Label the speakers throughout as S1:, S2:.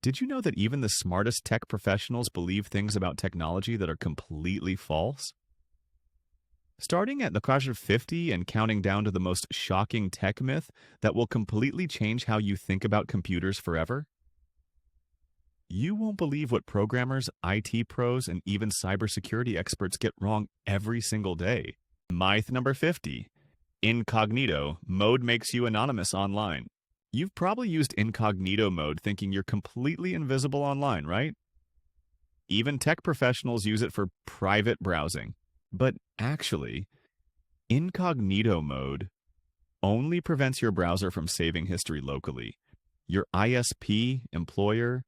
S1: Did you know that even the smartest tech professionals believe things about technology that are completely false? Starting at the class of 50 and counting down to the most shocking tech myth that will completely change how you think about computers forever? You won't believe what programmers, IT pros, and even cybersecurity experts get wrong every single day. Myth number 50. Incognito mode makes you anonymous online. You've probably used incognito mode thinking you're completely invisible online, right? Even tech professionals use it for private browsing. But actually, incognito mode only prevents your browser from saving history locally. Your ISP, employer,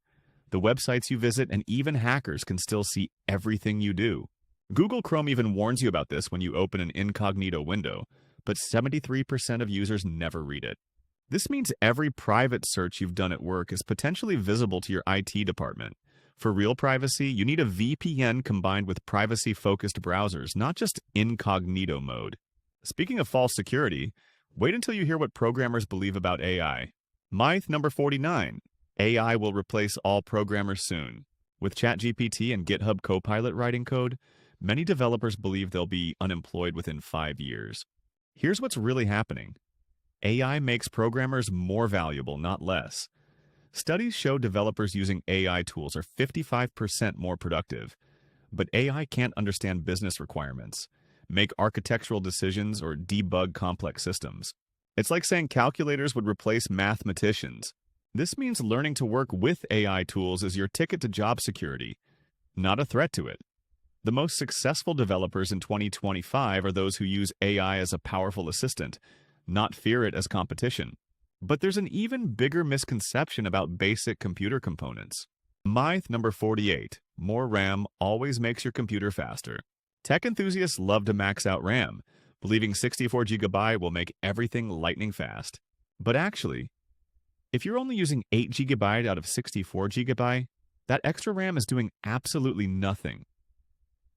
S1: the websites you visit, and even hackers can still see everything you do. Google Chrome even warns you about this when you open an incognito window, but 73% of users never read it. This means every private search you've done at work is potentially visible to your IT department. For real privacy, you need a VPN combined with privacy-focused browsers, not just incognito mode. Speaking of false security, wait until you hear what programmers believe about AI. Myth number 49. AI will replace all programmers soon. With ChatGPT and GitHub Copilot writing code, many developers believe they'll be unemployed within 5 years. Here's what's really happening. AI makes programmers more valuable, not less. Studies show developers using AI tools are 55% more productive. But AI can't understand business requirements, make architectural decisions, or debug complex systems. It's like saying calculators would replace mathematicians. This means learning to work with AI tools is your ticket to job security, not a threat to it. The most successful developers in 2025 are those who use AI as a powerful assistant, not fear it as competition. But there's an even bigger misconception about basic computer components. Myth number 48. More RAM always makes your computer faster. Tech enthusiasts love to max out RAM, believing 64GB will make everything lightning fast. But actually, if you're only using 8GB out of 64GB, that extra RAM is doing absolutely nothing.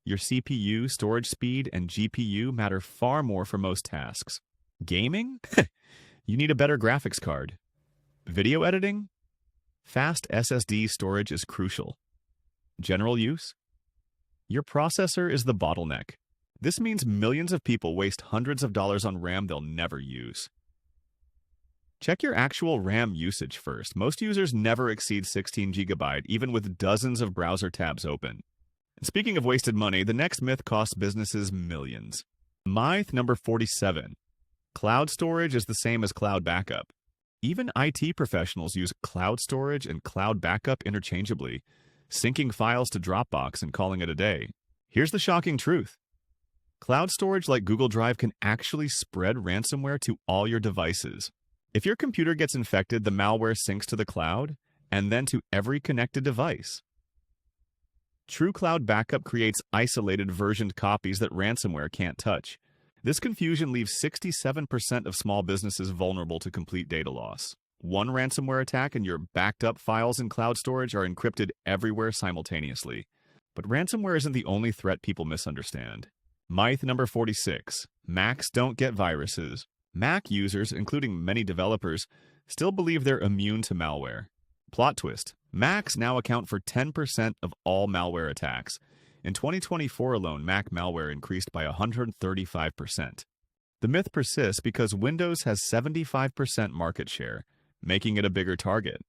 S1: Your CPU, storage speed, and GPU matter far more for most tasks. Gaming? You need a better graphics card. Video editing? Fast SSD storage is crucial. General use? Your processor is the bottleneck. This means millions of people waste hundreds of dollars on RAM they'll never use. Check your actual RAM usage first. Most users never exceed 16GB, even with dozens of browser tabs open. And speaking of wasted money, the next myth costs businesses millions. Myth number 47. Cloud storage is the same as cloud backup. Even IT professionals use cloud storage and cloud backup interchangeably, syncing files to Dropbox and calling it a day. Here's the shocking truth. Cloud storage like Google Drive can actually spread ransomware to all your devices. If your computer gets infected, the malware syncs to the cloud and then to every connected device. True cloud backup creates isolated versioned copies that ransomware can't touch. This confusion leaves 67% of small businesses vulnerable to complete data loss. One ransomware attack and your backed up files in cloud storage are encrypted everywhere simultaneously. But ransomware isn't the only threat people misunderstand. Myth number 46. Macs don't get viruses. Mac users, including many developers, still believe they're immune to malware. Plot twist. Macs now account for 10% of all malware attacks. In 2024 alone, Mac malware increased by 135%. The myth persists because Windows has 75% market share, making it a bigger target.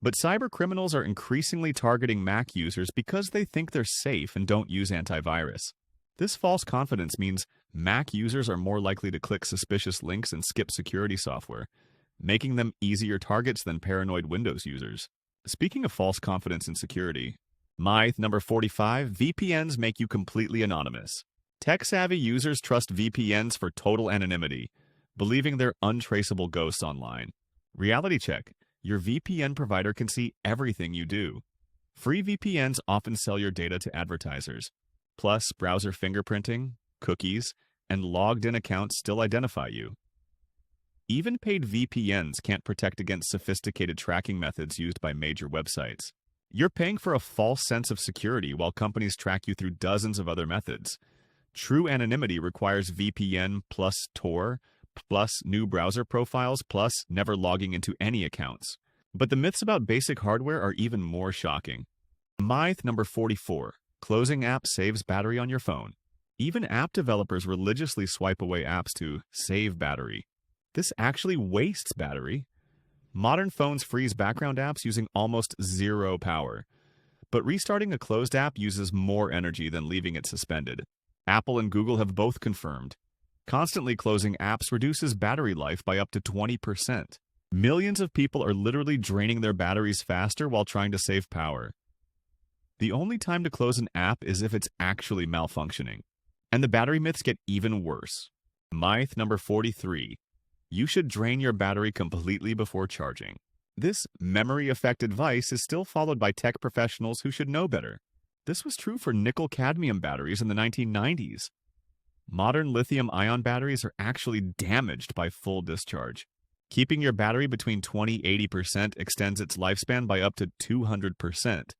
S1: But cybercriminals are increasingly targeting Mac users because they think they're safe and don't use antivirus. This false confidence means Mac users are more likely to click suspicious links and skip security software, making them easier targets than paranoid Windows users. Speaking of false confidence in security, myth number 45, VPNs make you completely anonymous. Tech-savvy users trust VPNs for total anonymity, believing they're untraceable ghosts online. Reality check. Your VPN provider can see everything you do. Free VPNs often sell your data to advertisers. Plus, browser fingerprinting, cookies, and logged-in accounts still identify you. Even paid VPNs can't protect against sophisticated tracking methods used by major websites. You're paying for a false sense of security while companies track you through dozens of other methods. True anonymity requires VPN plus Tor, plus new browser profiles, plus never logging into any accounts. But the myths about basic hardware are even more shocking. Myth number 44. Closing app saves battery on your phone. Even app developers religiously swipe away apps to save battery. This actually wastes battery. Modern phones freeze background apps using almost zero power. But restarting a closed app uses more energy than leaving it suspended. Apple and Google have both confirmed. Constantly closing apps reduces battery life by up to 20%. Millions of people are literally draining their batteries faster while trying to save power. The only time to close an app is if it's actually malfunctioning. And the battery myths get even worse. Myth number 43. You should drain your battery completely before charging. This memory effect advice is still followed by tech professionals who should know better. This was true for nickel-cadmium batteries in the 1990s. Modern lithium-ion batteries are actually damaged by full discharge. Keeping your battery between 20–80% extends its lifespan by up to 200%.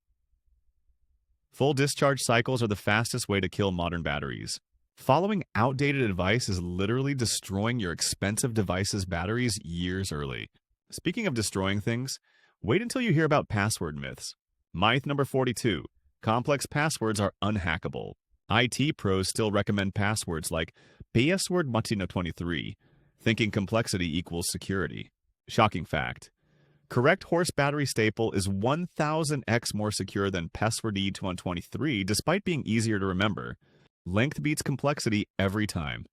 S1: Full discharge cycles are the fastest way to kill modern batteries. Following outdated advice is literally destroying your expensive device's batteries years early. Speaking of destroying things, wait until you hear about password myths. Myth number 42. Complex passwords are unhackable. IT pros still recommend passwords like password matino 23, thinking complexity equals security. Shocking fact. Correct horse battery staple is 1000x more secure than password E223 despite being easier to remember. Length beats complexity every time.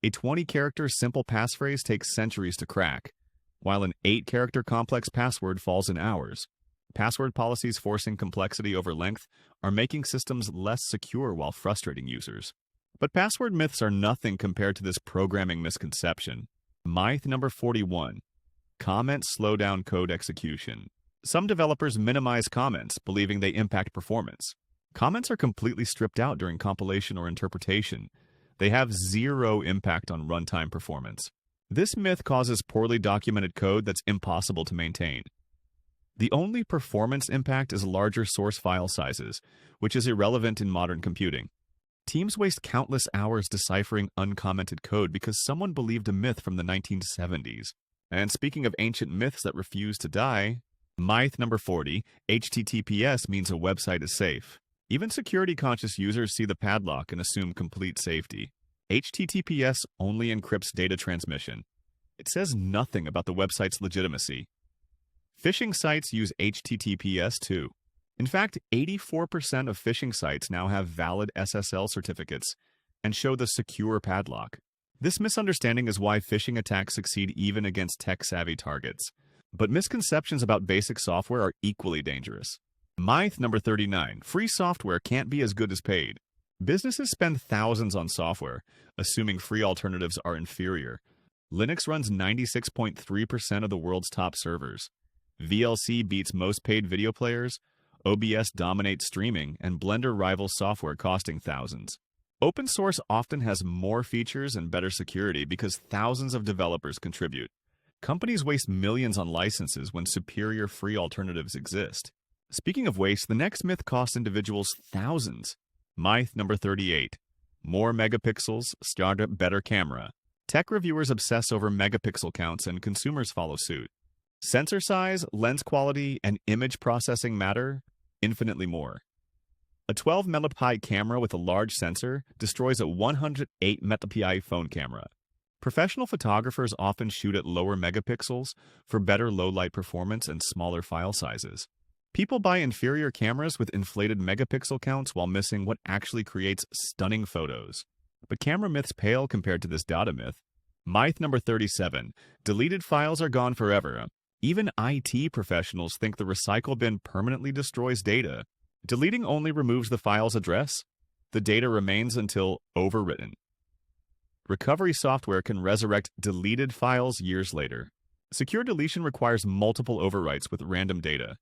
S1: A 20-character simple passphrase takes centuries to crack, while an 8-character complex password falls in hours. Password policies forcing complexity over length are making systems less secure while frustrating users. But password myths are nothing compared to this programming misconception. Myth number 41. Comments slow down code execution. Some developers minimize comments, believing they impact performance. Comments are completely stripped out during compilation or interpretation. They have zero impact on runtime performance. This myth causes poorly documented code that's impossible to maintain. The only performance impact is larger source file sizes, which is irrelevant in modern computing. Teams waste countless hours deciphering uncommented code because someone believed a myth from the 1970s. And speaking of ancient myths that refuse to die, myth number 40, HTTPS means a website is safe. Even security-conscious users see the padlock and assume complete safety. HTTPS only encrypts data transmission. It says nothing about the website's legitimacy. Phishing sites use HTTPS too. In fact, 84% of phishing sites now have valid SSL certificates and show the secure padlock. This misunderstanding is why phishing attacks succeed even against tech-savvy targets. But misconceptions about basic software are equally dangerous. Myth number 39. Free software can't be as good as paid. Businesses spend thousands on software, assuming free alternatives are inferior. Linux runs 96.3% of the world's top servers. VLC beats most paid video players. OBS dominates streaming, and Blender rivals software costing thousands. Open source often has more features and better security because thousands of developers contribute. Companies waste millions on licenses when superior free alternatives exist. Speaking of waste, the next myth costs individuals thousands. Myth number 38. More megapixels start a better camera. Tech reviewers obsess over megapixel counts and consumers follow suit. Sensor size, lens quality, and image processing matter infinitely more. A 12 megapixel camera with a large sensor destroys a 108 megapixel phone camera. Professional photographers often shoot at lower megapixels for better low-light performance and smaller file sizes. People buy inferior cameras with inflated megapixel counts while missing what actually creates stunning photos. But camera myths pale compared to this data myth. Myth number 37. Deleted files are gone forever. Even IT professionals think the recycle bin permanently destroys data. Deleting only removes the file's address. The data remains until overwritten. Recovery software can resurrect deleted files years later. Secure deletion requires multiple overwrites with random data.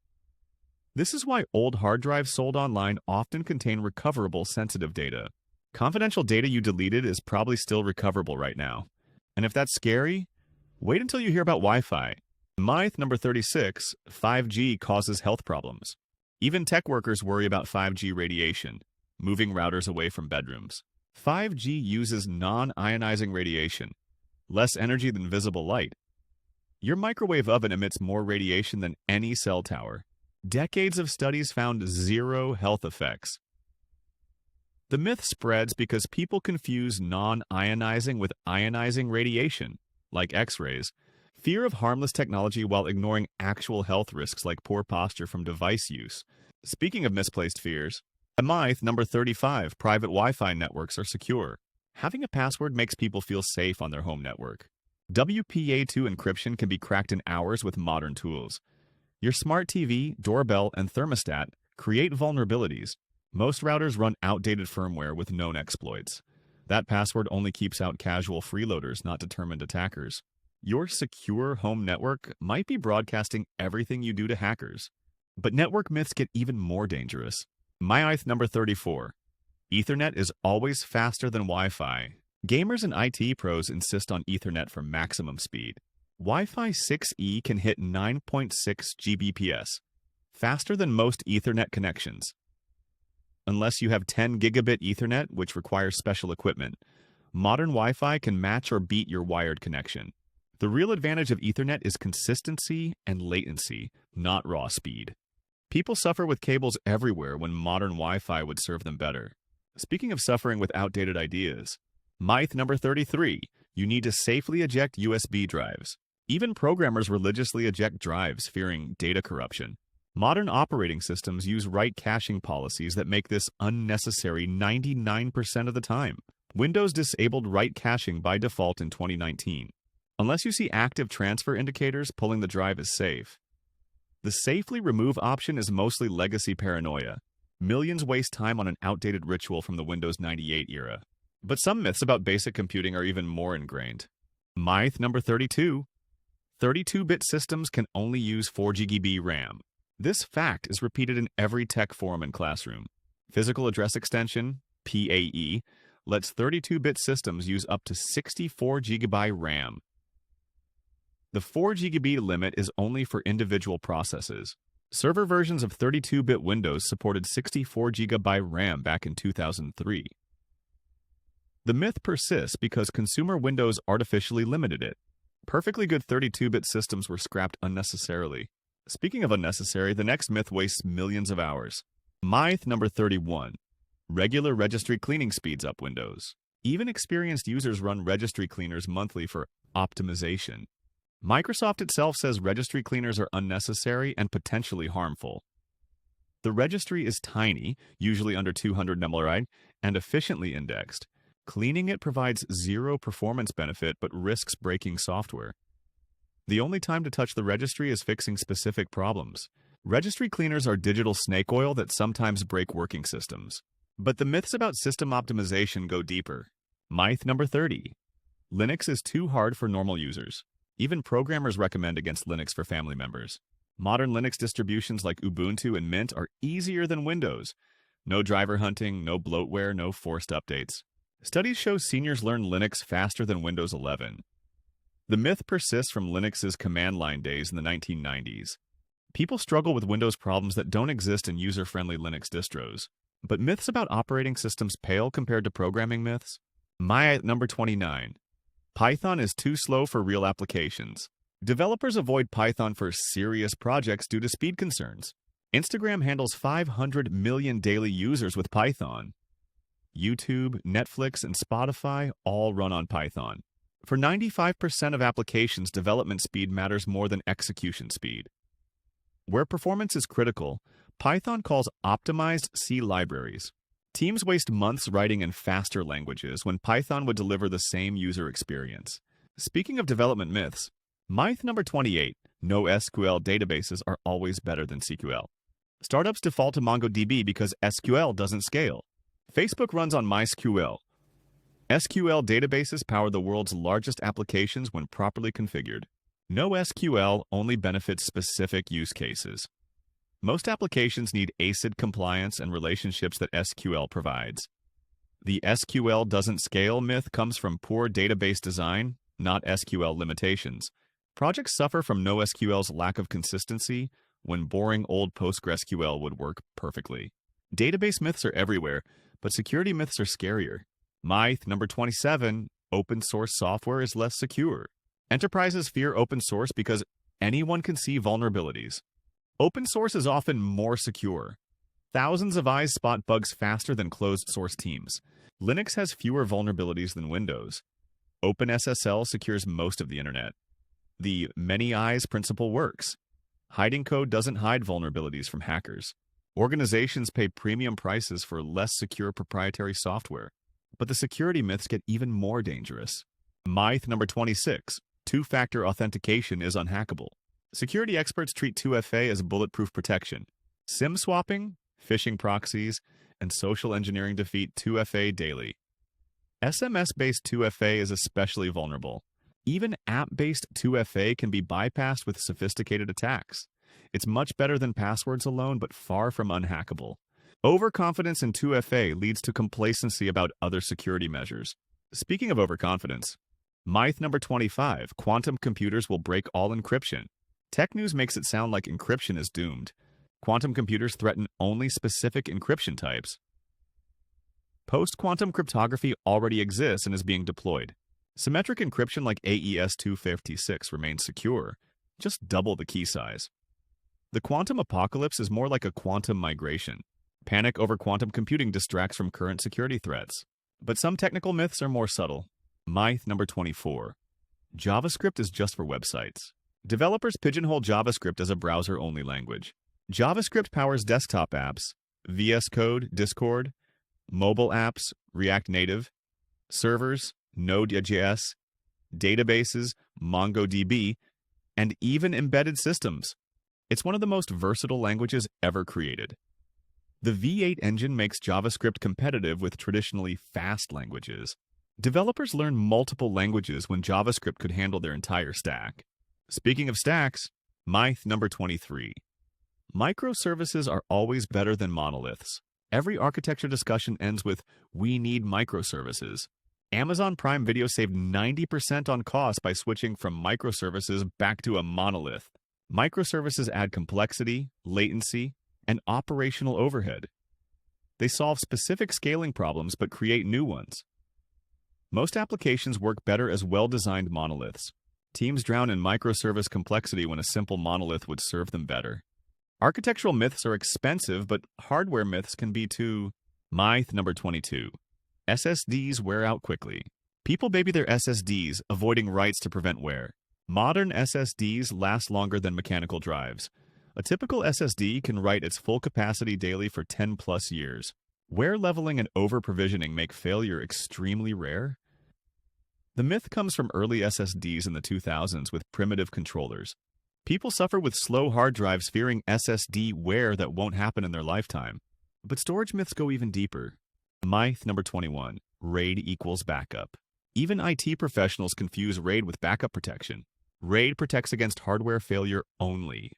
S1: This is why old hard drives sold online often contain recoverable sensitive data. Confidential data you deleted is probably still recoverable right now. And if that's scary, wait until you hear about Wi-Fi. Myth number 36, 5G causes health problems. Even tech workers worry about 5G radiation, moving routers away from bedrooms. 5G uses non-ionizing radiation, less energy than visible light. Your microwave oven emits more radiation than any cell tower. Decades of studies found zero health effects. The myth spreads because people confuse non-ionizing with ionizing radiation, like X-rays. Fear of harmless technology while ignoring actual health risks like poor posture from device use. Speaking of misplaced fears, myth number 35, private Wi-Fi networks are secure. Having a password makes people feel safe on their home network. WPA2 encryption can be cracked in hours with modern tools. Your smart TV, doorbell, and thermostat create vulnerabilities. Most routers run outdated firmware with known exploits. That password only keeps out casual freeloaders, not determined attackers. Your secure home network might be broadcasting everything you do to hackers. But network myths get even more dangerous. Myth number 34. Ethernet is always faster than Wi-Fi. Gamers and IT pros insist on Ethernet for maximum speed. Wi-Fi 6E can hit 9.6 Gbps, faster than most Ethernet connections. Unless you have 10 gigabit Ethernet, which requires special equipment, modern Wi-Fi can match or beat your wired connection. The real advantage of Ethernet is consistency and latency, not raw speed. People suffer with cables everywhere when modern Wi-Fi would serve them better. Speaking of suffering with outdated ideas, myth number 33, you need to safely eject USB drives. Even programmers religiously eject drives, fearing data corruption. Modern operating systems use write caching policies that make this unnecessary 99% of the time. Windows disabled write caching by default in 2019. Unless you see active transfer indicators, pulling the drive is safe. The safely remove option is mostly legacy paranoia. Millions waste time on an outdated ritual from the Windows 98 era. But some myths about basic computing are even more ingrained. Myth number 32. 32-bit systems can only use 4 GB RAM. This fact is repeated in every tech forum and classroom. Physical Address Extension, PAE, lets 32-bit systems use up to 64 GB RAM. The 4 GB limit is only for individual processes. Server versions of 32-bit Windows supported 64 GB RAM back in 2003. The myth persists because consumer Windows artificially limited it. Perfectly good 32-bit systems were scrapped unnecessarily. Speaking of unnecessary, the next myth wastes millions of hours. Myth number 31. Regular registry cleaning speeds up Windows. Even experienced users run registry cleaners monthly for optimization. Microsoft itself says registry cleaners are unnecessary and potentially harmful. The registry is tiny, usually under 200 MB, and efficiently indexed. Cleaning it provides zero performance benefit but risks breaking software. The only time to touch the registry is fixing specific problems. Registry cleaners are digital snake oil that sometimes break working systems. But the myths about system optimization go deeper. Myth number 30. Linux is too hard for normal users. Even programmers recommend against Linux for family members. Modern Linux distributions like Ubuntu and Mint are easier than Windows. No driver hunting, no bloatware, no forced updates. Studies show seniors learn Linux faster than Windows 11. The myth persists from Linux's command line days in the 1990s. People struggle with Windows problems that don't exist in user-friendly Linux distros. But myths about operating systems pale compared to programming myths. Myth number 29. Python is too slow for real applications. Developers avoid Python for serious projects due to speed concerns. Instagram handles 500 million daily users with Python. YouTube, Netflix, and Spotify all run on Python. For 95% of applications, development speed matters more than execution speed. Where performance is critical, Python calls optimized C libraries. Teams waste months writing in faster languages when Python would deliver the same user experience. Speaking of development myths, myth number 28, NoSQL databases are always better than SQL. Startups default to MongoDB because SQL doesn't scale. Facebook runs on MySQL. SQL databases power the world's largest applications when properly configured. NoSQL only benefits specific use cases. Most applications need ACID compliance and relationships that SQL provides. The SQL doesn't scale myth comes from poor database design, not SQL limitations. Projects suffer from NoSQL's lack of consistency when boring old PostgreSQL would work perfectly. Database myths are everywhere, but security myths are scarier. Myth number 27, open source software is less secure. Enterprises fear open source because anyone can see vulnerabilities. Open source is often more secure. Thousands of eyes spot bugs faster than closed-source teams. Linux has fewer vulnerabilities than Windows. OpenSSL secures most of the internet. The many eyes principle works. Hiding code doesn't hide vulnerabilities from hackers. Organizations pay premium prices for less secure proprietary software. But the security myths get even more dangerous. Myth number 26. Two-factor authentication is unhackable. Security experts treat 2FA as bulletproof protection. SIM swapping, phishing proxies, and social engineering defeat 2FA daily. SMS-based 2FA is especially vulnerable. Even app-based 2FA can be bypassed with sophisticated attacks. It's much better than passwords alone, but far from unhackable. Overconfidence in 2FA leads to complacency about other security measures. Speaking of overconfidence, myth number 25, quantum computers will break all encryption. Tech news makes it sound like encryption is doomed. Quantum computers threaten only specific encryption types. Post-quantum cryptography already exists and is being deployed. Symmetric encryption like AES-256 remains secure, just double the key size. The quantum apocalypse is more like a quantum migration. Panic over quantum computing distracts from current security threats. But some technical myths are more subtle. Myth number 24. JavaScript is just for websites. Developers pigeonhole JavaScript as a browser-only language. JavaScript powers desktop apps, VS Code, Discord, mobile apps, React Native, servers, Node.js, databases, MongoDB, and even embedded systems. It's one of the most versatile languages ever created. The V8 engine makes JavaScript competitive with traditionally fast languages. Developers learn multiple languages when JavaScript could handle their entire stack. Speaking of stacks, myth number 23. Microservices are always better than monoliths. Every architecture discussion ends with, "We need microservices." Amazon Prime Video saved 90% on cost by switching from microservices back to a monolith. Microservices add complexity, latency, and operational overhead. They solve specific scaling problems but create new ones. Most applications work better as well-designed monoliths. Teams drown in microservice complexity when a simple monolith would serve them better. Architectural myths are expensive, but hardware myths can be too. Myth number 22. SSDs wear out quickly. People baby their SSDs, avoiding writes to prevent wear. Modern SSDs last longer than mechanical drives. A typical SSD can write its full capacity daily for 10+ years. Wear leveling and over-provisioning make failure extremely rare. The myth comes from early SSDs in the 2000s with primitive controllers. People suffer with slow hard drives fearing SSD wear that won't happen in their lifetime. But storage myths go even deeper. Myth number 21. RAID equals backup. Even IT professionals confuse RAID with backup protection. RAID protects against hardware failure only.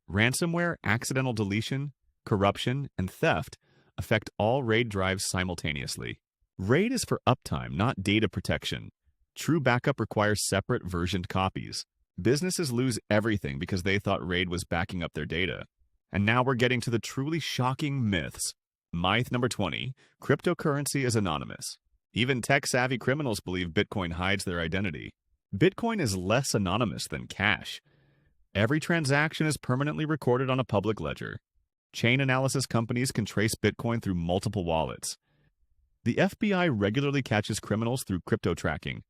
S1: Ransomware, accidental deletion, corruption, and theft affect all RAID drives simultaneously. RAID is for uptime, not data protection. True backup requires separate versioned copies. Businesses lose everything because they thought RAID was backing up their data. And now we're getting to the truly shocking myths. Myth number 20. Cryptocurrency is anonymous. Even tech-savvy criminals believe Bitcoin hides their identity. Bitcoin is less anonymous than cash. Every transaction is permanently recorded on a public ledger. Chain analysis companies can trace Bitcoin through multiple wallets. The FBI regularly catches criminals through crypto tracking.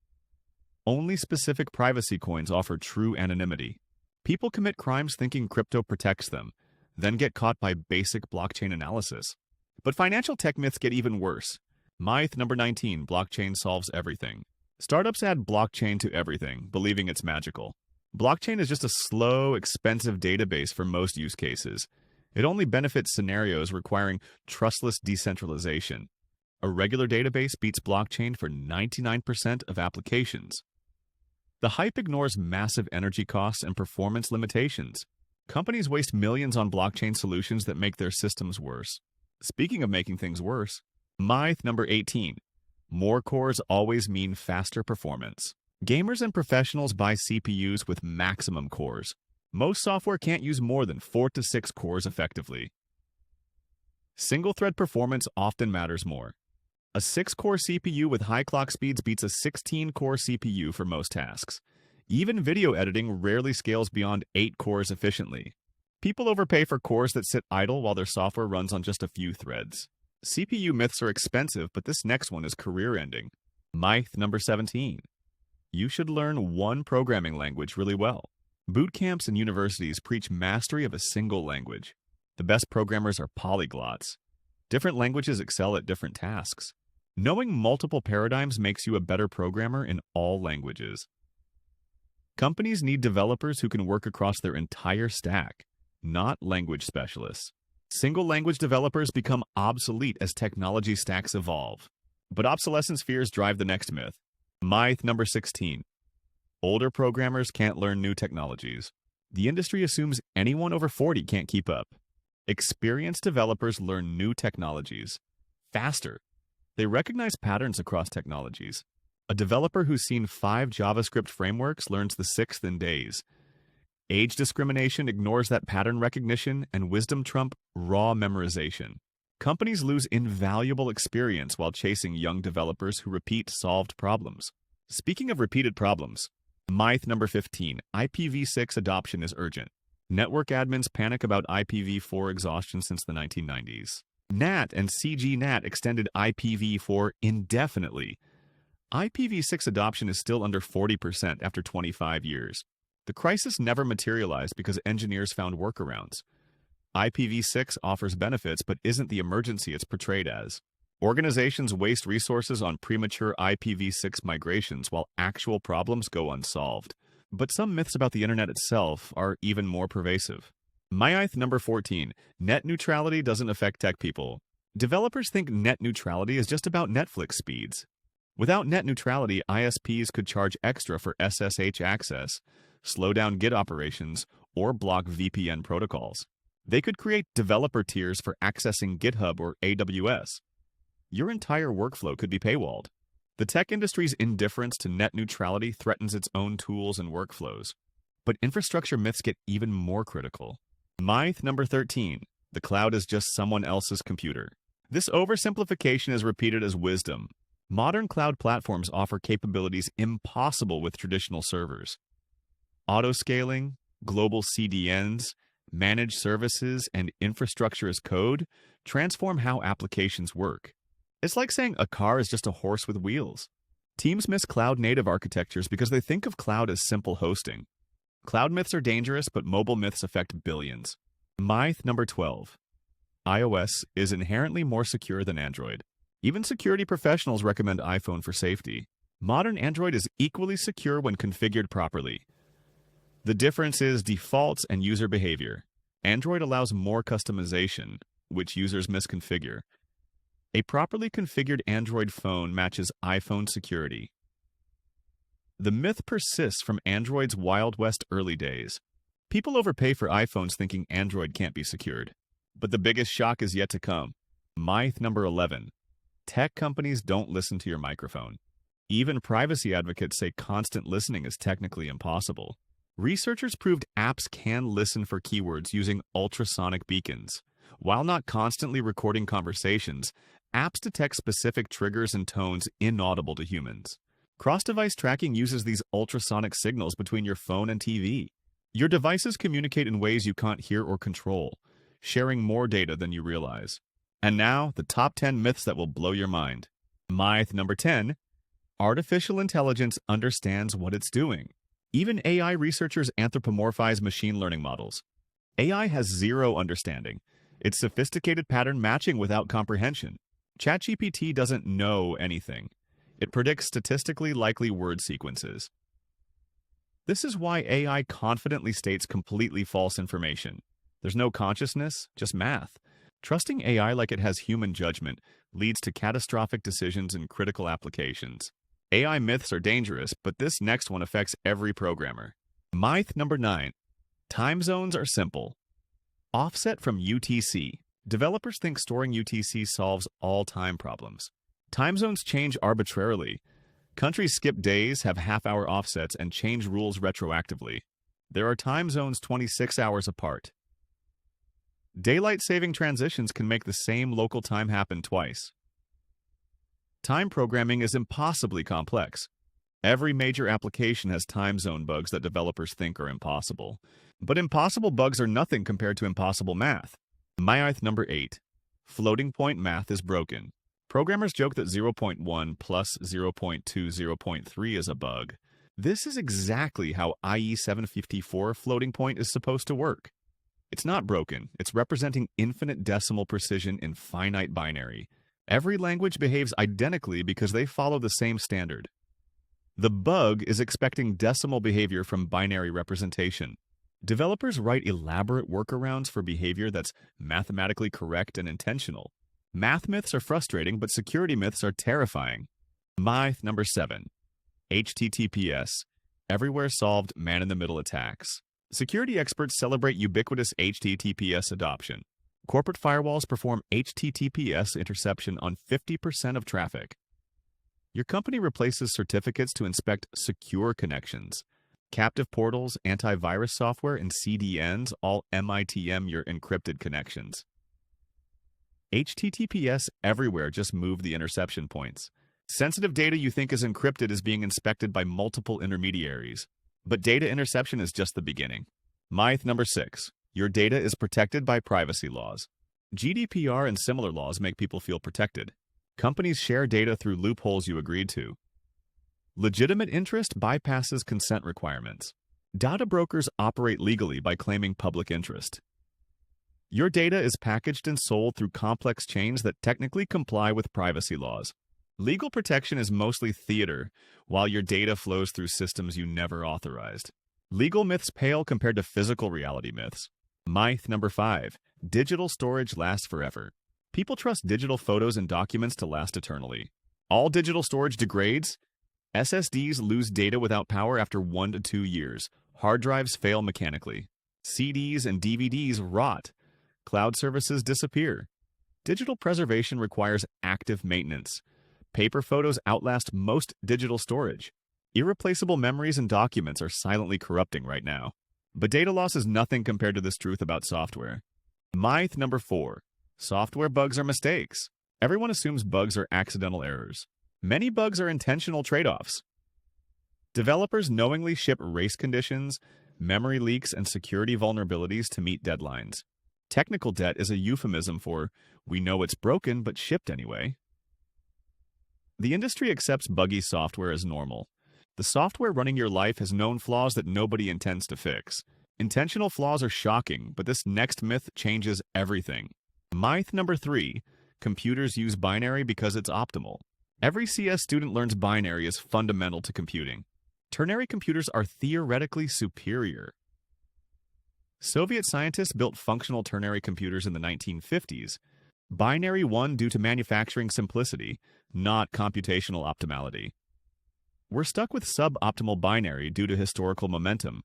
S1: Only specific privacy coins offer true anonymity. People commit crimes thinking crypto protects them, then get caught by basic blockchain analysis. But financial tech myths get even worse. Myth number 19, blockchain solves everything. Startups add blockchain to everything, believing it's magical. Blockchain is just a slow, expensive database for most use cases. It only benefits scenarios requiring trustless decentralization. A regular database beats blockchain for 99% of applications. The hype ignores massive energy costs and performance limitations. Companies waste millions on blockchain solutions that make their systems worse. Speaking of making things worse, myth number 18. More cores always mean faster performance. Gamers and professionals buy CPUs with maximum cores. Most software can't use more than 4 to 6 cores effectively. Single-thread performance often matters more. A 6-core CPU with high clock speeds beats a 16-core CPU for most tasks. Even video editing rarely scales beyond 8 cores efficiently. People overpay for cores that sit idle while their software runs on just a few threads. CPU myths are expensive, but this next one is career-ending. Myth number 17. You should learn one programming language really well. Boot camps and universities preach mastery of a single language. The best programmers are polyglots. Different languages excel at different tasks. Knowing multiple paradigms makes you a better programmer in all languages. Companies need developers who can work across their entire stack, not language specialists. Single language developers become obsolete as technology stacks evolve. But obsolescence fears drive the next myth. Myth number 16. Older programmers can't learn new technologies. The industry assumes anyone over 40 can't keep up. Experienced developers learn new technologies faster. They recognize patterns across technologies. A developer who's seen 5 JavaScript frameworks learns the 6th in days. Age discrimination ignores that pattern recognition, and wisdom trump raw memorization. Companies lose invaluable experience while chasing young developers who repeat solved problems. Speaking of repeated problems, myth number 15, IPv6 adoption is urgent. Network admins panic about IPv4 exhaustion since the 1990s. NAT and CGNAT extended IPv4 indefinitely. IPv6 adoption is still under 40% after 25 years. The crisis never materialized because engineers found workarounds. IPv6 offers benefits but isn't the emergency it's portrayed as. Organizations waste resources on premature IPv6 migrations while actual problems go unsolved. But some myths about the internet itself are even more pervasive. Myth number 14. Net neutrality doesn't affect tech people. Developers think net neutrality is just about Netflix speeds. Without net neutrality, ISPs could charge extra for SSH access, slow down Git operations, or block VPN protocols. They could create developer tiers for accessing GitHub or AWS. Your entire workflow could be paywalled. The tech industry's indifference to net neutrality threatens its own tools and workflows. But infrastructure myths get even more critical. Myth number 13. The cloud is just someone else's computer. This oversimplification is repeated as wisdom. Modern cloud platforms offer capabilities impossible with traditional servers. Autoscaling, global CDNs, managed services, and infrastructure as code transform how applications work. It's like saying a car is just a horse with wheels. Teams miss cloud-native architectures because they think of cloud as simple hosting. Cloud myths are dangerous, but mobile myths affect billions. Myth number 12. iOS is inherently more secure than Android. Even security professionals recommend iPhone for safety. Modern Android is equally secure when configured properly. The difference is defaults and user behavior. Android allows more customization, which users misconfigure. A properly configured Android phone matches iPhone security. The myth persists from Android's Wild West early days. People overpay for iPhones thinking Android can't be secured. But the biggest shock is yet to come. Myth number 11. Tech companies don't listen to your microphone. Even privacy advocates say constant listening is technically impossible. Researchers proved apps can listen for keywords using ultrasonic beacons. While not constantly recording conversations, apps detect specific triggers and tones inaudible to humans. Cross-device tracking uses these ultrasonic signals between your phone and TV. Your devices communicate in ways you can't hear or control, sharing more data than you realize. And now, the top 10 myths that will blow your mind. Myth number 10. Artificial intelligence understands what it's doing. Even AI researchers anthropomorphize machine learning models. AI has zero understanding. It's sophisticated pattern matching without comprehension. ChatGPT doesn't know anything. It predicts statistically likely word sequences. This is why AI confidently states completely false information. There's no consciousness, just math. Trusting AI like it has human judgment leads to catastrophic decisions in critical applications. AI myths are dangerous, but this next one affects every programmer. Myth number 9. Time zones are simple. Offset from UTC. Developers think storing UTC solves all time problems. Time zones change arbitrarily. Countries skip days, have half-hour offsets, and change rules retroactively. There are time zones 26 hours apart. Daylight-saving transitions can make the same local time happen twice. Time programming is impossibly complex. Every major application has time zone bugs that developers think are impossible. But impossible bugs are nothing compared to impossible math. Myth number 8. Floating point math is broken. Programmers joke that 0.1 plus 0.2, 0.3 is a bug. This is exactly how IE 754 floating point is supposed to work. It's not broken. It's representing infinite decimal precision in finite binary. Every language behaves identically because they follow the same standard. The bug is expecting decimal behavior from binary representation. Developers write elaborate workarounds for behavior that's mathematically correct and intentional. Math myths are frustrating, but security myths are terrifying. Myth number 7. HTTPS. Everywhere solved man-in-the-middle attacks. Security experts celebrate ubiquitous HTTPS adoption. Corporate firewalls perform HTTPS interception on 50% of traffic. Your company replaces certificates to inspect secure connections. Captive portals, antivirus software, and CDNs all MITM your encrypted connections. HTTPS everywhere just moved the interception points. Sensitive data you think is encrypted is being inspected by multiple intermediaries. But data interception is just the beginning. Myth number 6. Your data is protected by privacy laws. GDPR and similar laws make people feel protected. Companies share data through loopholes you agreed to. Legitimate interest bypasses consent requirements. Data brokers operate legally by claiming public interest. Your data is packaged and sold through complex chains that technically comply with privacy laws. Legal protection is mostly theater, while your data flows through systems you never authorized. Legal myths pale compared to physical reality myths. Myth number 5. Digital storage lasts forever. People trust digital photos and documents to last eternally. All digital storage degrades. SSDs lose data without power after 1 to 2 years. Hard drives fail mechanically. CDs and DVDs rot. Cloud services disappear. Digital preservation requires active maintenance. Paper photos outlast most digital storage. Irreplaceable memories and documents are silently corrupting right now. But data loss is nothing compared to this truth about software. Myth number 4. Software bugs are mistakes. Everyone assumes bugs are accidental errors. Many bugs are intentional trade-offs. Developers knowingly ship race conditions, memory leaks, and security vulnerabilities to meet deadlines. Technical debt is a euphemism for, we know it's broken, but shipped anyway. The industry accepts buggy software as normal. The software running your life has known flaws that nobody intends to fix. Intentional flaws are shocking, but this next myth changes everything. Myth number 3. Computers use binary because it's optimal. Every CS student learns binary is fundamental to computing. Ternary computers are theoretically superior. Soviet scientists built functional ternary computers in the 1950s. Binary won due to manufacturing simplicity, not computational optimality. We're stuck with suboptimal binary due to historical momentum.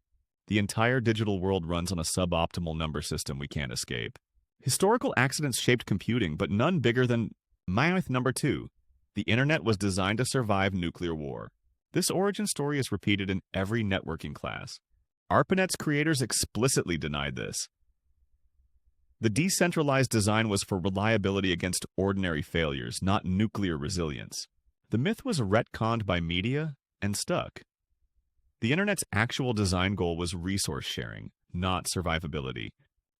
S1: The entire digital world runs on a suboptimal number system we can't escape. Historical accidents shaped computing, but none bigger than myth number 2. The internet was designed to survive nuclear war. This origin story is repeated in every networking class. ARPANET's creators explicitly denied this. The decentralized design was for reliability against ordinary failures, not nuclear resilience. The myth was retconned by media and stuck. The internet's actual design goal was resource sharing, not survivability.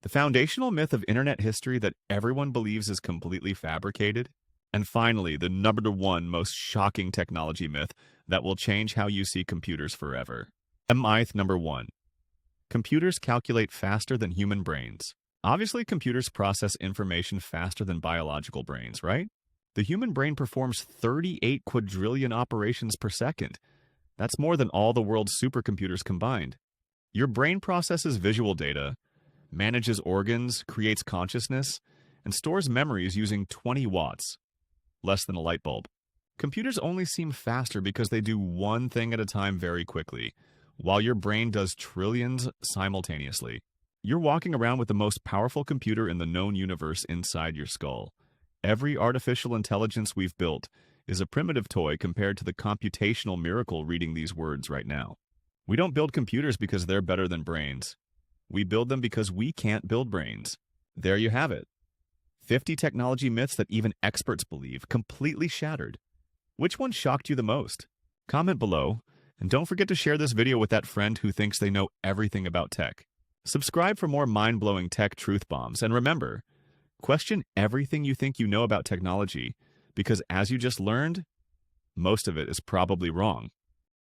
S1: The foundational myth of internet history that everyone believes is completely fabricated. And finally, the number 1 most shocking technology myth that will change how you see computers forever. Myth number 1. Computers calculate faster than human brains. Obviously, computers process information faster than biological brains, right? The human brain performs 38 quadrillion operations per second. That's more than all the world's supercomputers combined. Your brain processes visual data, manages organs, creates consciousness, and stores memories using 20 watts. Less than a light bulb. Computers only seem faster because they do one thing at a time very quickly, while your brain does trillions simultaneously. You're walking around with the most powerful computer in the known universe inside your skull. Every artificial intelligence we've built is a primitive toy compared to the computational miracle reading these words right now. We don't build computers because they're better than brains. We build them because we can't build brains. There you have it. 50 technology myths that even experts believe, completely shattered. Which one shocked you the most? Comment below. And don't forget to share this video with that friend who thinks they know everything about tech. Subscribe for more mind-blowing tech truth bombs, and remember, question everything you think you know about technology, because as you just learned, most of it is probably wrong.